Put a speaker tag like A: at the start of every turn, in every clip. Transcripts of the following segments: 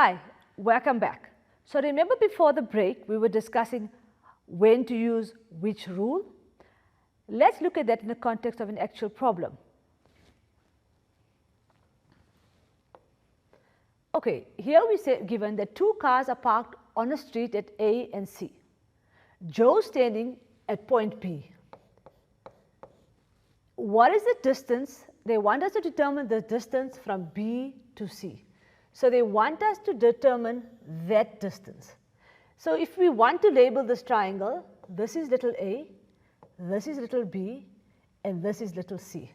A: Hi, welcome back. So remember before the break we were discussing when to use which rule? Let's look at that in the context of an actual problem. Okay, here we say given that two cars are parked on a street at A and C. Joe standing at point B. What is the distance? They want us to determine the distance from B to C. So they want us to determine that distance. So if we want to label this triangle, this is little a, this is little b, and this is little c.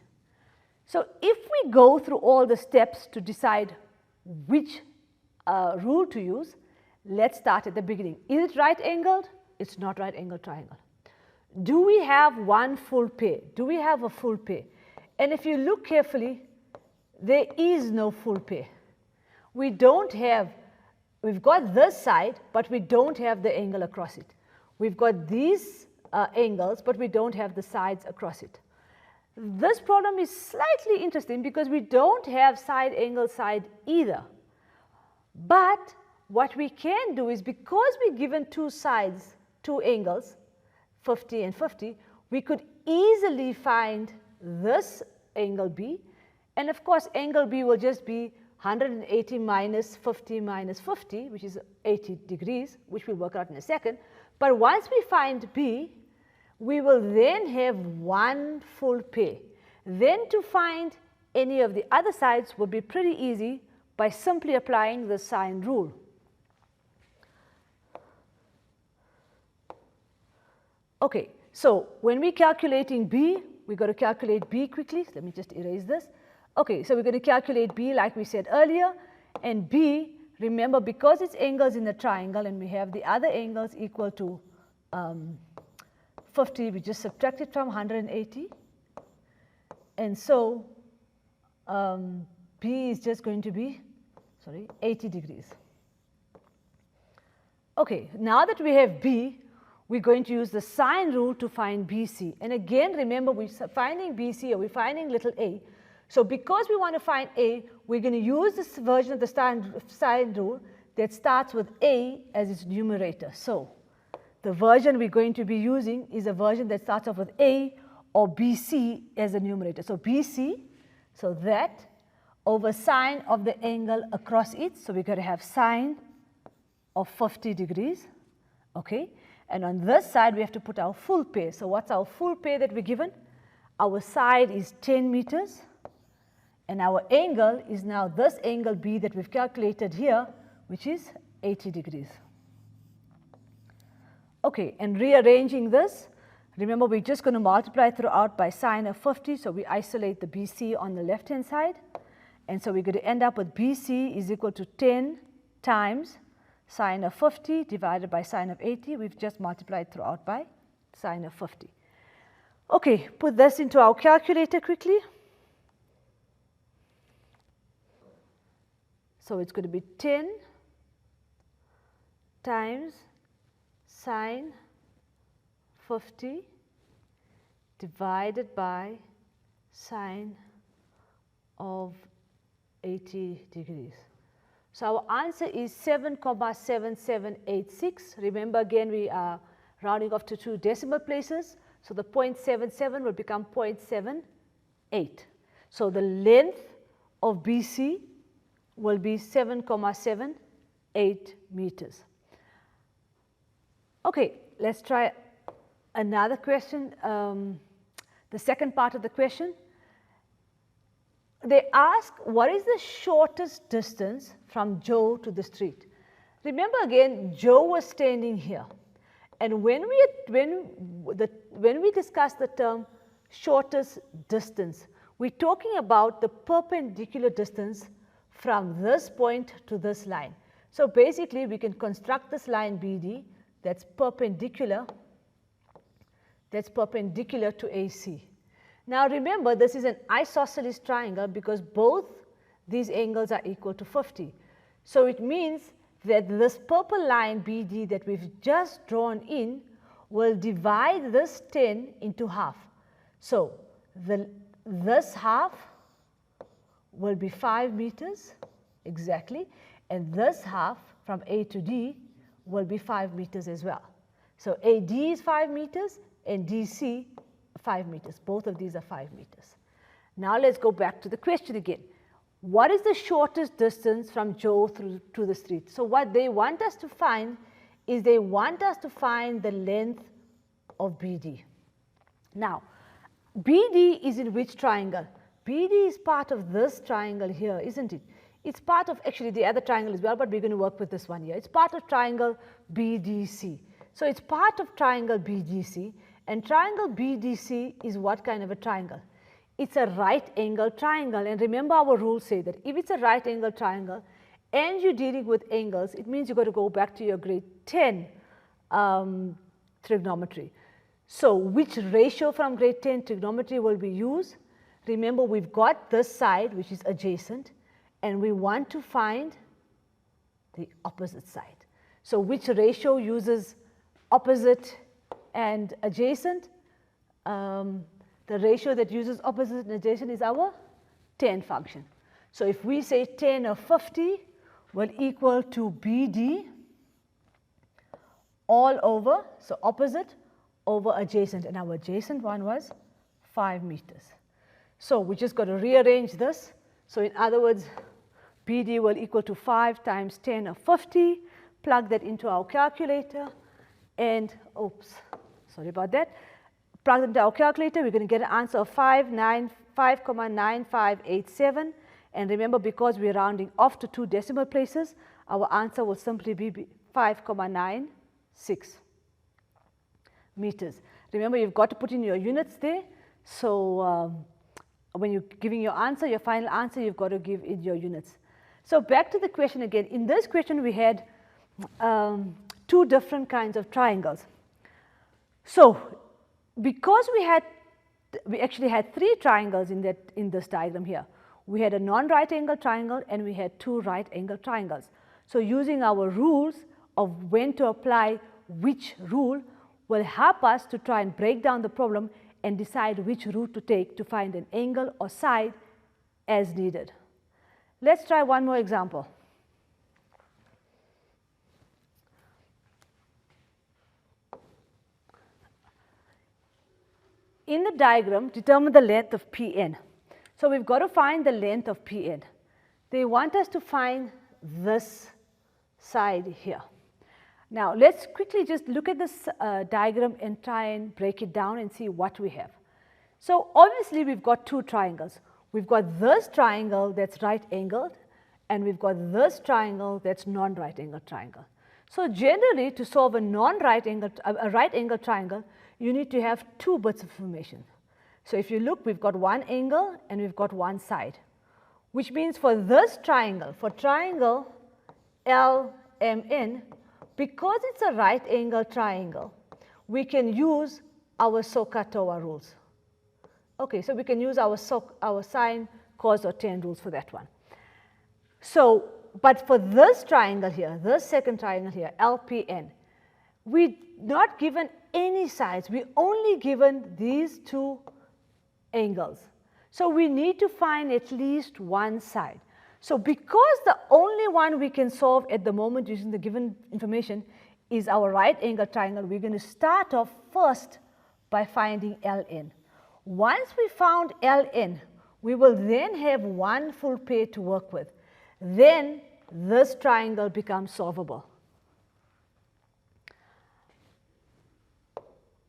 A: So if we go through all the steps to decide which rule to use, let's start at the beginning. Is it right angled? It's not right angled triangle. Do we have one full pair? Do we have a full pair? And if you look carefully, there is no full pair. We don't have, we've got this side, but we don't have the angle across it. We've got these angles, but we don't have the sides across it. This problem is slightly interesting because we don't have side angle side either. But what we can do is, because we're given two sides, two angles, 50 and 50, we could easily find this angle B, and of course angle B will just be 180 minus 50 minus 50, which is 80 degrees, which we'll work out in a second. But once we find B, we will then have one full pair. Then to find any of the other sides will be pretty easy by simply applying the sine rule. Okay, so when we're calculating B, we've got to calculate B quickly. Let me just erase this. Okay, so we're going to calculate B like we said earlier, and B, remember, because it's angles in the triangle and we have the other angles equal to 50, we just subtract it from 180, and so B is just going to be, 80 degrees. Okay, now that we have B, we're going to use the sine rule to find BC. And again, remember, we're finding BC, or we're finding little a. So because we want to find a, we're going to use this version of the sine rule that starts with a as its numerator. So the version we're going to be using is a version that starts off with a or BC as a numerator. So BC, so that over sine of the angle across it. So we're going to have sine of 50 degrees. Okay. And on this side, we have to put our full pair. So what's our full pair that we're given? Our side is 10 meters. And our angle is now this angle B that we've calculated here, which is 80 degrees. Okay, and rearranging this, remember we're just going to multiply throughout by sine of 50, so we isolate the BC on the left-hand side. And so we're going to end up with BC is equal to 10 times sine of 50 divided by sine of 80. We've just multiplied throughout by sine of 50. Okay, put this into our calculator quickly. So it's going to be 10 times sine 50 divided by sine of 80 degrees. So our answer is 7,7786. Remember, again, we are rounding off to two decimal places. So the 0.77 will become 0.78. So the length of BC will be 7,78 meters. Okay, let's try another question, the second part of the question. They ask, what is the shortest distance from Joe to the street? Remember again, Joe was standing here. And when we discuss the term shortest distance, we're talking about the perpendicular distance from this point to this line. So basically, we can construct this line BD that's perpendicular to AC. Now remember, this is an isosceles triangle because both these angles are equal to 50. So it means that this purple line BD that we've just drawn in will divide this 10 into half. So this half will be 5 meters exactly, and this half from A to D will be 5 meters as well. So AD is 5 meters and DC 5 meters. Both of these are 5 meters. Now let's go back to the question again. What is the shortest distance from Joe to the street? So what they want us to find is they want us to find the length of BD. Now, BD is in which triangle? BD is part of this triangle here, isn't it? It's part of actually the other triangle as well, but we're going to work with this one here. It's part of triangle BDC. So it's part of triangle BDC, and triangle BDC is what kind of a triangle? It's a right angle triangle, and remember our rules say that if it's a right angle triangle and you're dealing with angles, it means you've got to go back to your grade 10 trigonometry. So which ratio from grade 10 trigonometry will we use? Remember, we've got this side which is adjacent, and we want to find the opposite side. So which ratio uses opposite and adjacent? The ratio that uses opposite and adjacent is our 10 function. So if we say 10 of 50 will equal to BD all over, so opposite over adjacent, and our adjacent one was 5 meters. So we just got to rearrange this. So in other words, BD will equal to 5 times 10 of 50, plug that into our calculator, and oops, sorry about that. Plug them into our calculator, we're going to get an answer of 5.9587, and remember, because we're rounding off to 2 decimal places, our answer will simply be 5.96 meters. Remember, you've got to put in your units there, so when you're giving your answer, your final answer, you've got to give in your units. So back to the question again. In this question, we had 2 different kinds of triangles. So because we actually had 3 triangles in this diagram here. We had a non-right angle triangle and we had 2 right angle triangles. So using our rules of when to apply which rule will help us to try and break down the problem and decide which route to take to find an angle or side as needed. Let's try one more example. In the diagram, determine the length of Pn. So we've got to find the length of Pn. They want us to find this side here. Now let's quickly just look at this diagram and try and break it down and see what we have. So obviously we've got 2 triangles. We've got this triangle that's right angled, and we've got this triangle that's non-right angled triangle. So generally, to solve a right angle triangle, you need to have 2 bits of information. So if you look, we've got one angle and we've got one side, which means for this triangle, for triangle LMN, because it's a right angle triangle, we can use our SOHCAHTOA rules. Okay, so we can use our sine, cos, or tan rules for that one. So, but for this triangle here, this second triangle here, LPN, we're not given any sides. We're only given these 2 angles. So we need to find at least one side. So because the only one we can solve at the moment using the given information is our right angle triangle, we're going to start off first by finding LN. Once we found LN, we will then have one full pair to work with. Then this triangle becomes solvable.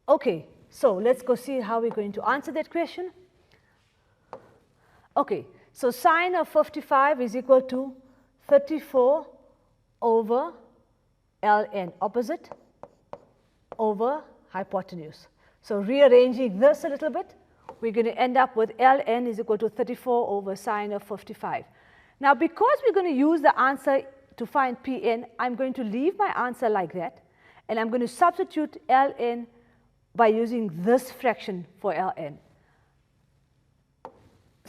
A: Okay, so let's go see how we're going to answer that question. Okay, so sine of 55 is equal to 34 over ln, opposite over hypotenuse. So rearranging this a little bit, we're going to end up with ln is equal to 34 over sine of 55. Now because we're going to use the answer to find Pn, I'm going to leave my answer like that, and I'm going to substitute ln by using this fraction for ln.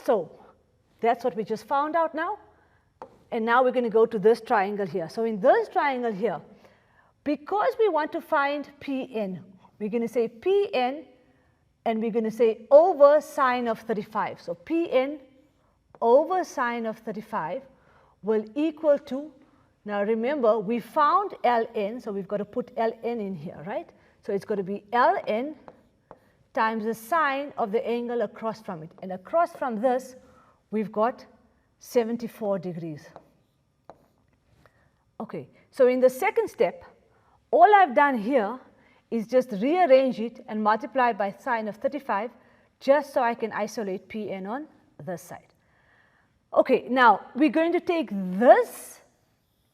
A: So that's what we just found out now. And now we're going to go to this triangle here. So in this triangle here, because we want to find Pn, we're going to say Pn and we're going to say over sine of 35. So Pn over sine of 35 will equal to Now remember, we found ln, so we've got to put ln in here, right? So it's going to be ln times the sine of the angle across from it. And across from this, we've got 74 degrees. Okay, so in the second step, all I've done here is just rearrange it and multiply by sine of 35 just so I can isolate Pn on this side. Okay, now we're going to take this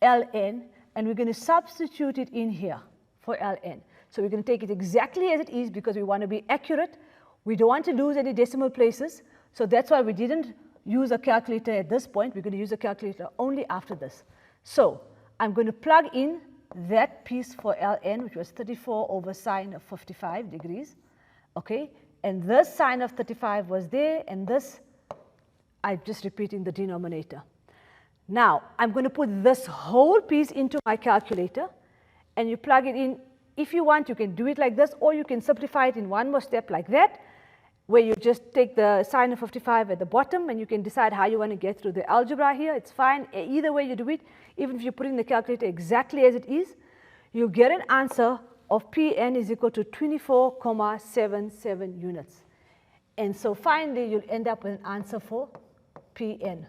A: ln and we're going to substitute it in here for ln. So we're going to take it exactly as it is because we want to be accurate. We don't want to lose any decimal places. So that's why we didn't use a calculator at this point. We're going to use a calculator only after this. So I'm going to plug in that piece for ln, which was 34 over sine of 55 degrees. Okay, and this sine of 35 was there, and this, I'm just repeating the denominator. Now, I'm going to put this whole piece into my calculator, and you plug it in. If you want, you can do it like this, or you can simplify it in one more step like that, where you just take the sine of 55 at the bottom, and you can decide how you want to get through the algebra here. It's fine. Either way you do it, even if you put in the calculator exactly as it is, you'll get an answer of Pn is equal to 24,77 units. And so finally, you'll end up with an answer for Pn.